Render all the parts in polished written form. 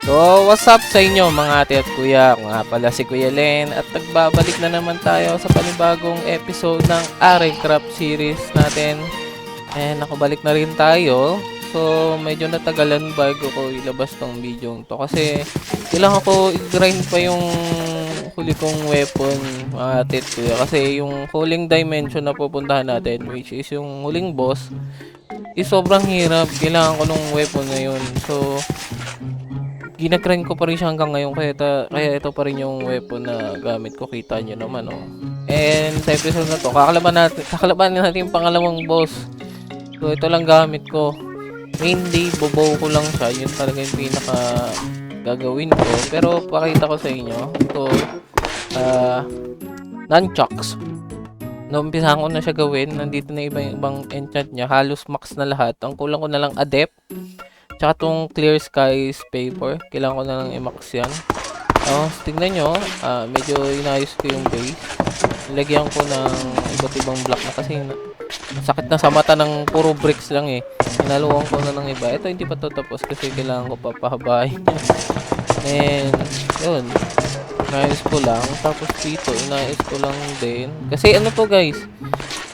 So, what's up sa inyo mga ate at kuya? Ako nga pala si Kuya Len at nagbabalik na naman tayo sa panibagong episode ng Aray Craft series natin. And nakabalik na rin tayo. So, medyo natagalan bago ko ilabas tong video to kasi kailangan ko i-grind pa yung huli kong weapon mga ate at kuya. Kasi yung huling dimension na pupuntahan natin, which is yung huling boss, is sobrang hirap. Kailangan ko nung weapon na yun. So, ginagrind ko pa rin siya hanggang ngayon kaya ito pa rin yung weapon na gamit ko, kita nyo naman oh. And sa episode na to kakalabanin natin yung pangalawang boss. So ito lang gamit ko, mainly bobow ko lang siya, yun talaga yung pinaka gagawin ko. Pero pakita ko sa inyo ito, nunchucks. Naumpisahan ko na siya gawin, nandito na ibang enchant niya, halos max na lahat. Ang kulang ko na lang adept, tsaka tong clear skies paper, kailangan ko na lang i-max yan. Tignan nyo, medyo inayos ko yung base. Nilagyan ko ng iba't ibang block na kasi sakit na sa mata ng puro bricks lang eh. Inaluwang ko na ng iba. Ito hindi pa to tapos kasi kailangan ko papahabahin. And yun, inayos ko lang. Tapos dito, inayos ko lang din. Kasi ano to guys,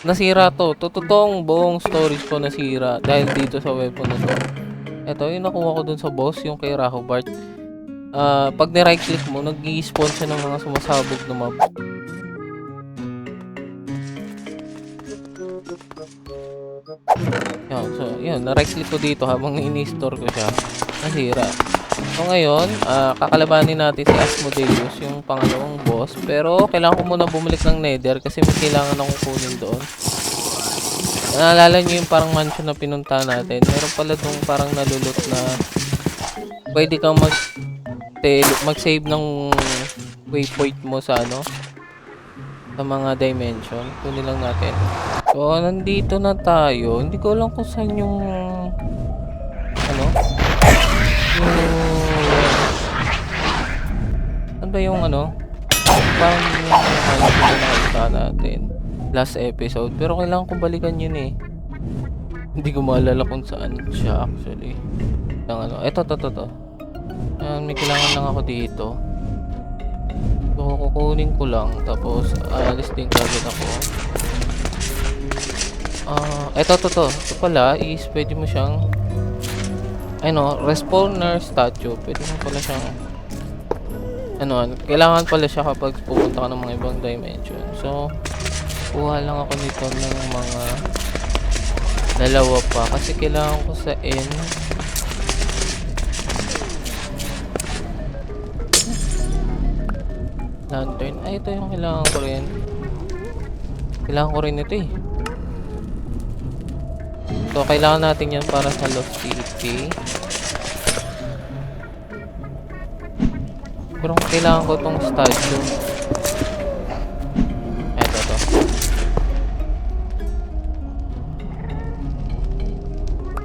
nasira to. Totoong buong storage ko nasira dahil dito sa weapon na to. Ito, yung nakuha ko dun sa boss, yung kay Rahobart. Pag ni-right click mo, nag-i-spawn siya ng mga sumasabog na mob. Yan, so, yun, na-right click ko dito habang ini-store ko siya. Nasira. So, ngayon, kakalabanin natin si Asmodeus, yung pangalawang boss. Pero, kailangan ko muna bumalik ng Nether kasi may kailangan akong kunin doon. Naalala nyo yung parang mansion na pinunta natin. Meron pala dong parang nalulot na pwede kang mag-save ng waypoint mo sa sa mga dimension. Kunin lang natin. So, nandito na tayo. Hindi ko alam kung saan yung ano ba yung parang yung nakita natin last episode, pero kailangan kong balikan yun eh. Hindi ko maalala kung saan siya actually. Ito. May kailangan lang ako dito. So, kukunin ko lang. Tapos, alis din kagad ako. Ito pala is pwede mo siyang respawner statue. Pwede mo pala siyang kailangan pala siya kapag pupunta ka ng mga ibang dimension. So, kuha lang ako nito ng mga dalawa pa kasi kailangan ko sa lantern. Ito yung kailangan ko rin. Kailangan ko rin ito eh. So, kailangan natin yan para sa Lost City. Pero kailangan ko itong statue.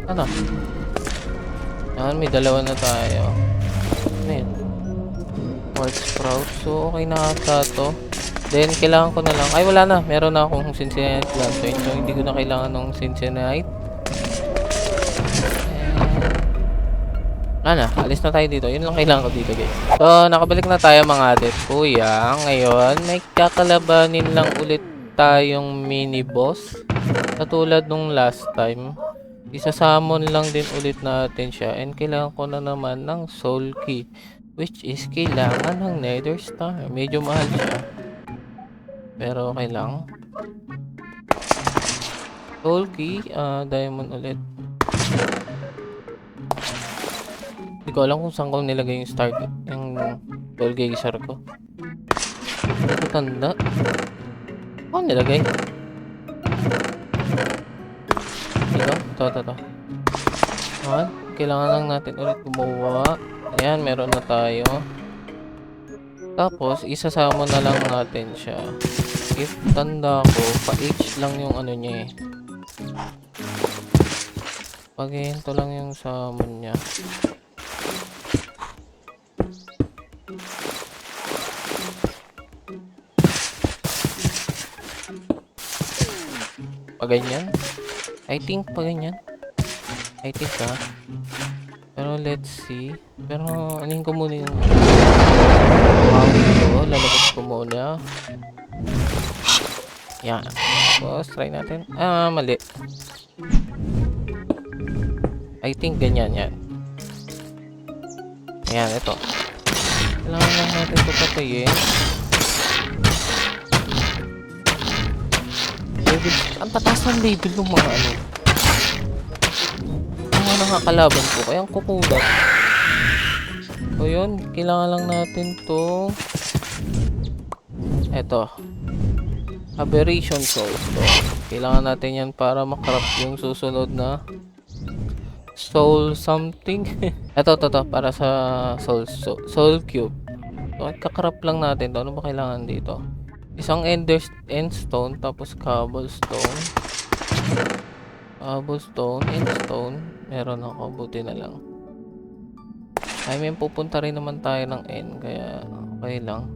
Ito. Yan, may dalawa na tayo. Ano yun? Quartz sprout. So, okay na ata to. Then, kailangan ko na lang. Ay, wala na. Meron na akong Cincinnati lantern. So, hindi ko na kailangan ng Cincinnati. Alis na tayo dito. Yun lang kailangan ko dito, guys. So, nakabalik na tayo mga ate at kuya. Ngayon, may kakalabanin lang ulit tayong mini boss. Katulad nung last time. Isa-summon lang din ulit natin siya. And kailangan ko na naman ng soul key. Which is kailangan ng nether star. Medyo mahal siya. Pero okay lang. Soul key. Diamond ulit. Hindi ko alam kung saan ko nilagay yung star. Yung soul geyser ko. Hindi ko tanda. Ako nilagay. Ito. Kailangan lang natin ulit gumawa. Ayan, meron na tayo. Tapos, isasama na lang natin siya. If tanda ko, pa-H lang yung niya eh. Pag-hinto lang yung summon niya. Paganyan? I think paganyan. I think pero So, let's see. Pero, anin ko muna yung wow ito. Lalabas ko muna. Yan. Tapos, try natin. Mali. I think ganyan yan. Ayan, ito. Kailangan lang natin ito patayin. Level. Ang tatas ng level ng mga ano. Yung mga nakakalaban ko. Kaya ang kukulat. So yun. Kailangan lang natin to. Ito. Aberration Souls. So, kailangan natin yan para makrap yung susunod na Soul something. Ito. Para sa Soul Cube. So, kakrap lang natin to. Ano ba kailangan dito? Isang endstone, tapos cobblestone. Endstone. Meron ako, buti na lang. I mean, pupunta rin naman tayo ng end, kaya okay lang.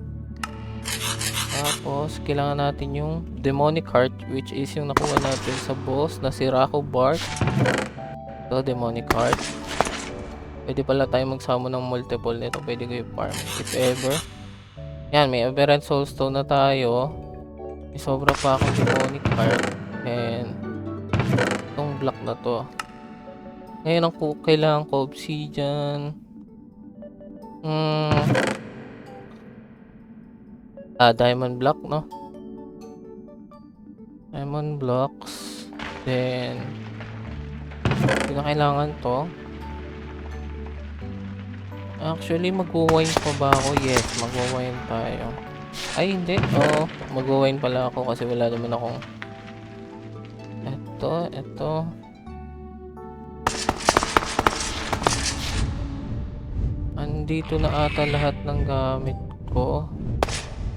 Tapos, kailangan natin yung demonic heart, which is yung nakuha natin sa boss na si Rako Bart. So, demonic heart. Pwede pala tayo magsama ng multiple nito. Pwede ko i-farm if ever. Yan, may aberrant soulstone na tayo. May sobra pa akong demonic heart. And itong block na to. Ngayon ang kailangan ko obsidian. Diamond block, no? Diamond blocks. Then hindi na kailangan to. Actually, magwo-wine pa ba ako? Yes, magwo-wine tayo. Ay, hindi. Oo, magwo-wine pala ako kasi wala naman akong ito. Andito na ata lahat ng gamit ko.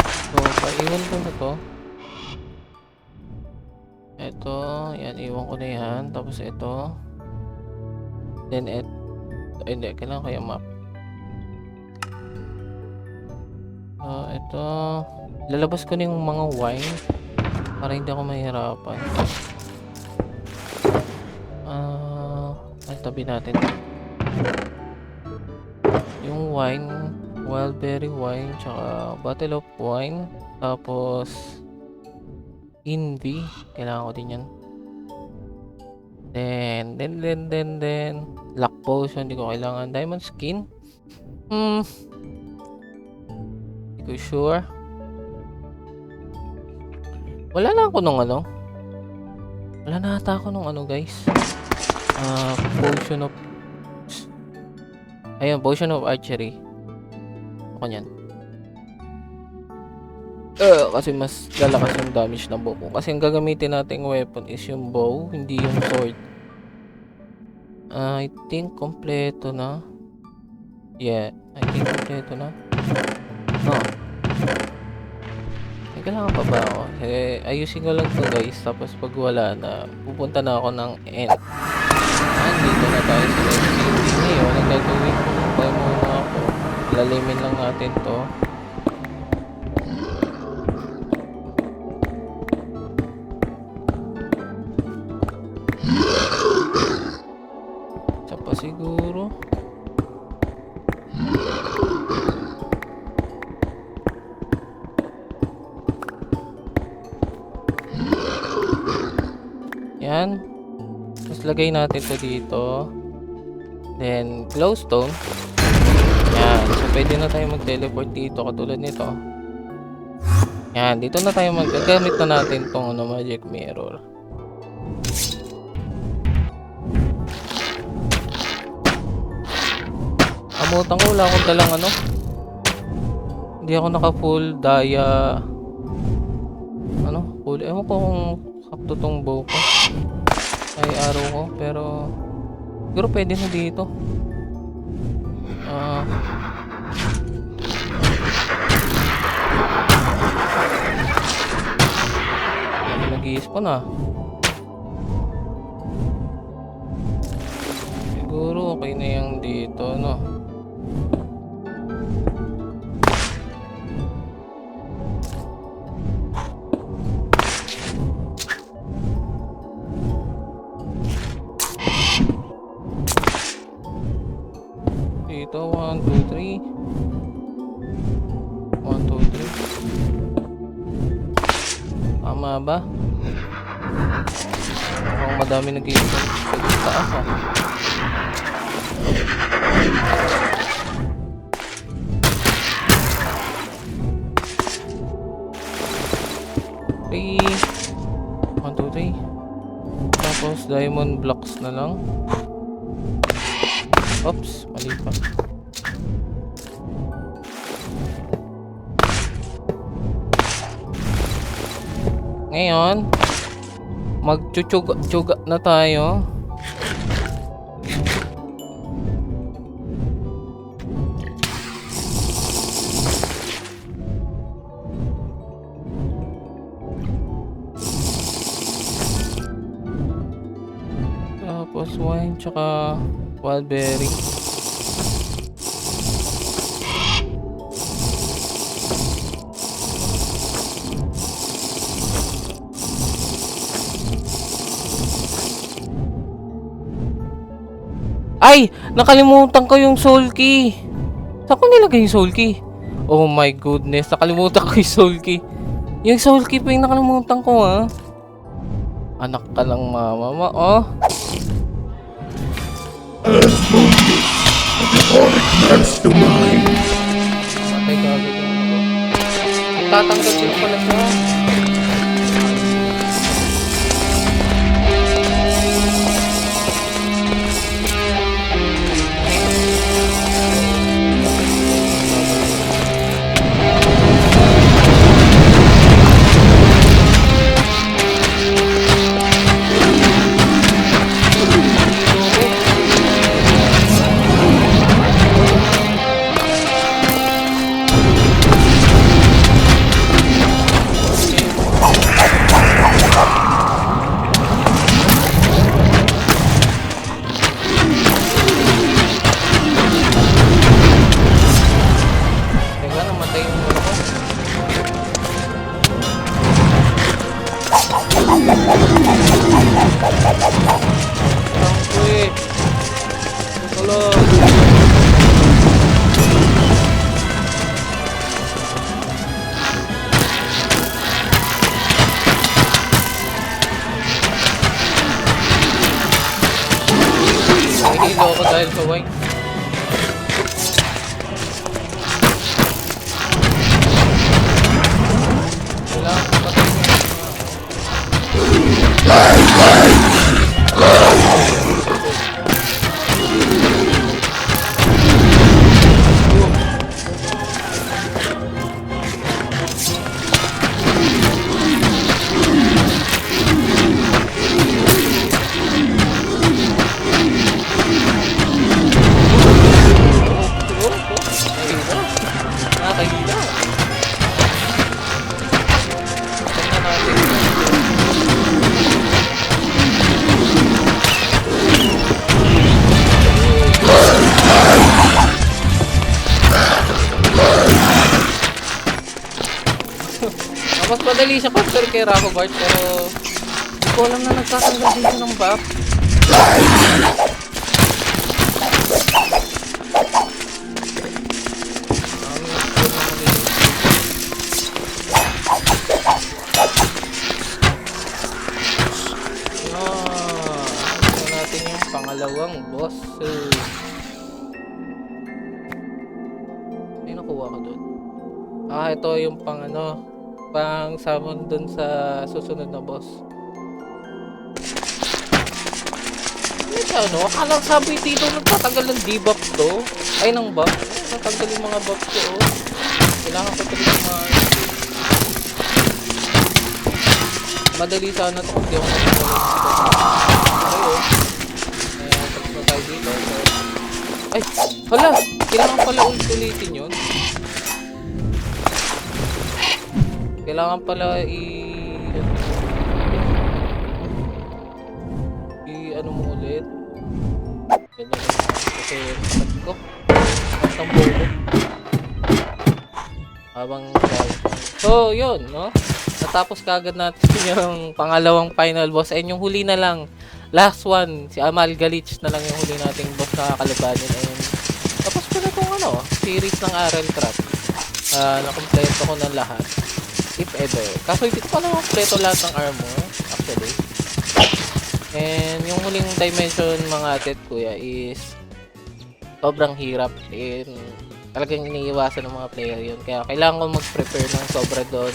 So, paiwan ko na to. Ito, yan, iwan ko na yan. Tapos ito. Then, hindi, kailangan ko yung map. Ito. Lalabas ko na yung mga wine para hindi ako mahirapan. Tabi natin. Yung wine, wildberry wine, tsaka bottle of wine. Tapos, envy. Kailangan ko din yan. Then, luck potion. Hindi ko kailangan. Diamond skin. Hindi ko sure. Wala na ako nung ano. Wala na ata ako nung ano, guys. Potion of... Ayun, potion of archery. Ako yan. Kasi mas lalakas yung damage ng bow ko. Kasi ang gagamitin nating weapon is yung bow, hindi yung sword. I think kompleto na. Yeah, I think kompleto na. Kailangan pa ba ako? Ayusin ko lang to, guys. Tapos pag wala na, pupunta na ako ng end. Dito na tayo sa Red City. Ngayon, ang gagawin ko, tayo muna ako. Lalimin lang natin to. Isa pa siguro. Yan. Tapos lagay natin to dito. Then, glowstone. Yan. So, pwede na tayo mag-teleport dito katulad nito. Yan. Dito na tayo magagamit na natin tong magic mirror. Amutan ko. Wala akong dalang ano. Hindi ako naka-full daya. Full. Ewan ko kung sakto tong bow ko. Ay, arrow ko. Pero siguro pwede na dito. Nag-i-spawn na. Siguro okay na yung dito, no? 1, 2, 3. Tama ba? Mukhang madami nag-iisip sa taas ah. Okay. 1, 2, 3. Tapos diamond blocks na lang. Oops, mali pa. Ngayon, magchuchuga na tayo. Tapos wine tsaka wildberry. Ay! Nakalimutan ko yung soul key. Saan ko nilagay yung soul key? Oh my goodness, nakalimutan ko yung soul key. Yung soul key pa yung nakalimutan ko ha. Anak ka lang mama, oh. Patay ka agad yung ako. Tatanggal sila pala siya. Nahihilo ako dahil sa wine. Kailangan ko patay mo. Nakakahila. Tignan natin. Mas madali siya compare kay Rahobart pero hindi ko alam na nagtatanggal din siya ng buff. Ito natin yung pangalawang boss. May nakuha ko dun. Ito yung pang summon dun sa susunod na boss. Akala sabi dito nagtatagal ng debuff to. Ay, ng buff. Natanggal yung mga buff ko. Kailangan ko talaga madali sana ito kung di ako nagtatagal. Ayan, tapos na tayo dito. Ay, hala! Kailangan pala ulitin yun. Kailangan pala ano mo ulit. Ganyan kasi sabi ko. Ang bolo. Habang so, yun, no? Natapos kagad natin yung pangalawang final boss. And yung huli na lang, last one, si Amal Galich na lang yung huli nating boss na kakalabanin. And tapos ko na itong series ng RL Craft. Nakompleto ko na lahat. If ever. Kaso hindi ko pa na kompleto lahat ng armor, actually. And yung huling dimension mga ate at kuya is sobrang hirap and talagang iniiwasan ng mga player yun. Kaya kailangan ko mag-prepare ng sobra doon.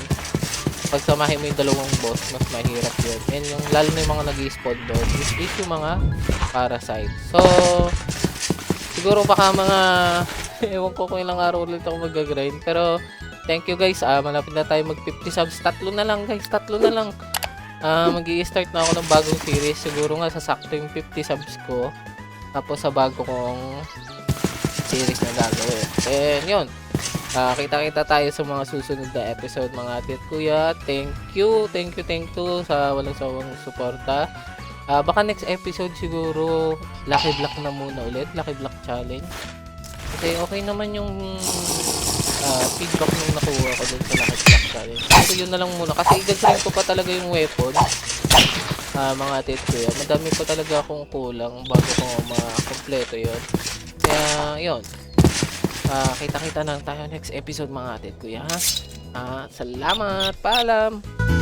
Pagsamahin mo yung dalawang boss, mas mahirap yun. And yung lalo na yung mga nag-i-spawn doon is yung mga parasite. So, siguro baka mga ewan ko kung ilang araw ulit ako mag-grind. Pero, thank you guys. Malapit na tayo mag-50 subs. 3 na lang guys. 3 na lang. Mag-i-start na ako ng bagong series. Siguro nga sasakto yung 50 subs ko. Tapos sa bago kong series na gagawin. And yun. Kita-kita tayo sa mga susunod na episode mga ate at kuya. Thank you sa walang sawang suporta. Baka next episode siguro Lucky Block na muna ulit. Lucky Block Challenge. Kasi okay naman yung feedback nung nakuha ko dun sa Lucky Block Challenge. So yun na lang muna. Kasi i-grind ko pa talaga yung weapon. Mga ate at kuya. Madami pa talaga akong kulang bago ko ma-kompleto yun. Kaya yun. Kita-kita lang tayo next episode mga ate at kuya. Salamat. Paalam.